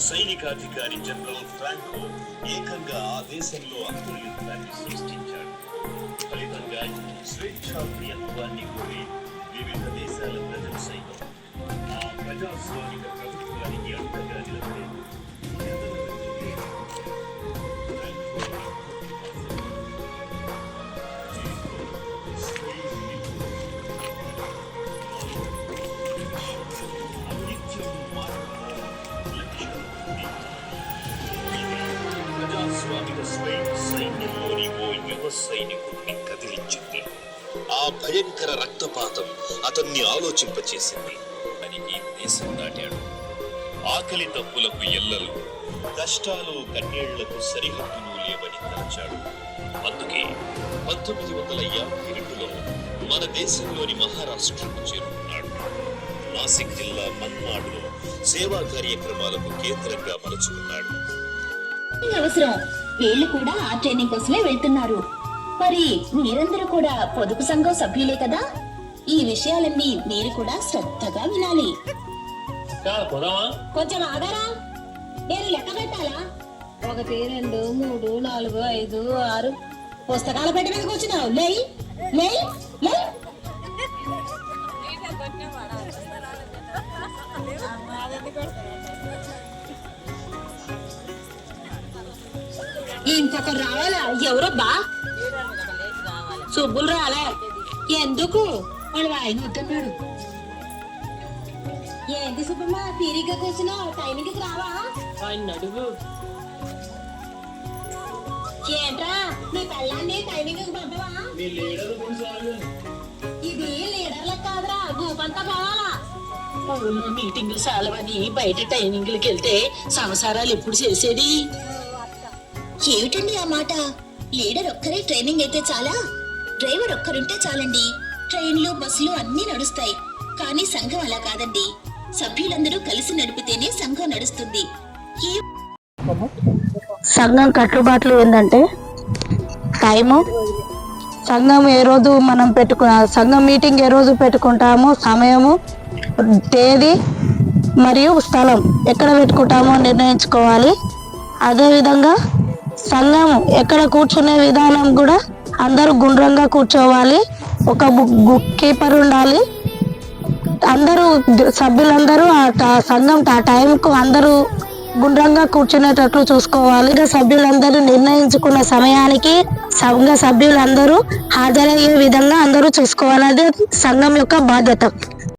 సైనికాధికారి general Franco ఏకంగా ఆ దేశంలో అంతర్యుద్ధాన్ని సృష్టించాడు. ఫలితంగా స్వేచ్ఛాప్రియత్వాన్ని కోరి వివిధ దేశాల ప్రజలు సైతం ఆ ప్రజాస్వామిక ప్రభుత్వానికి అండగా నిలబడేది. ప్రజాస్వామిక సైన్యంలోని ఓ యువ సైనికుడిని కదిలించింది. ఆ భయంకర రక్తపాతం అతన్ని ఆలోచింపచేసింది. అతనికి దేశం దాటాడు. ఆకలి తప్పులకు ఎల్లలు, కష్టాలు కన్నీళ్లకు సరిహద్దులు లేవని తలచాడు. అందుకే 1952లో మన దేశంలోని మహారాష్ట్రకు చేరుకున్నాడు. నాసిక్ జిల్లా మన్మాడ్లో సేవా కార్యక్రమాలకు కేంద్రంగా మలుచుకున్నాడు. అవసరం వీళ్ళు కూడా ఆ ట్రైనింగ్ కోసమే వెళ్తున్నారు. మరి మీరందరూ కూడా పొదుపు సంఘం సభ్యులే కదా, ఈ విషయాలన్నీ మీరు కూడా శ్రద్ధగా వినాలి. కొంచెం ఆగారా, నేను లెక్క పెట్టాలా? 1 2 3 4 5 6 పుస్తకాల పెట్టి మీద కూర్చున్నావు. లేయ్ లేయ్ లేయ్. ఇంకొకరు రావాలా? ఎవరబ్బా? సుబ్బులు రాలే. ఎందుకు? వాడు ఆయన వద్దన్నాడు. ఏంటి సుబ్బమ్మ తీరిగ్గా కూర్చున్నావు, టైంకి రావా? ఆయన అడుగు. ఏంట్రా నీ పెళ్ళాన్ని టైమింగ్ పంపవా? ఇది లీడర్ల కాదురా, భూపంతా కావాలా? మీటింగ్లు చాలవని బయట ట్రైనింగ్లకి వెళ్తే సంసారాలు ఎప్పుడు చేసేది? ఏమిటండి ఆ మాట? లీడర్ ఒక్కరే ట్రైనింగ్ అయితే చాలా? డ్రైవర్ ఒక్కరుంటే చాలండి. ట్రైన్లు బస్సులు అన్నీ నడుస్తాయి. కానీ సంఘం అలా కాదండి. సభ్యులందరూ కలిసి నడిపితేనే సంఘం నడుస్తుంది. సంఘం కట్టుబాట్లు ఏంటంటే టైము, సంఘం ఏ రోజు మనం సంఘం మీటింగ్ ఏ రోజు పెట్టుకుంటామో, సమయము, తేదీ మరియు స్థలం ఎక్కడ పెట్టుకుంటామో నిర్ణయించుకోవాలి. అదేవిధంగా సంఘం ఎక్కడ కూర్చునే విధానం కూడా అందరూ గుండ్రంగా కూర్చోవాలి. ఒక కీపర్ ఉండాలి. అందరూ సభ్యులందరూ ఆ సంఘం ఆ టైంకు అందరూ గుండ్రంగా కూర్చునేటట్లు చూసుకోవాలి. సభ్యులందరూ నిర్ణయించుకున్న సమయానికి సంఘ సభ్యులందరూ హాజరయ్యే విధంగా అందరూ చూసుకోవాలి. అదే సంఘం యొక్క బాధ్యత.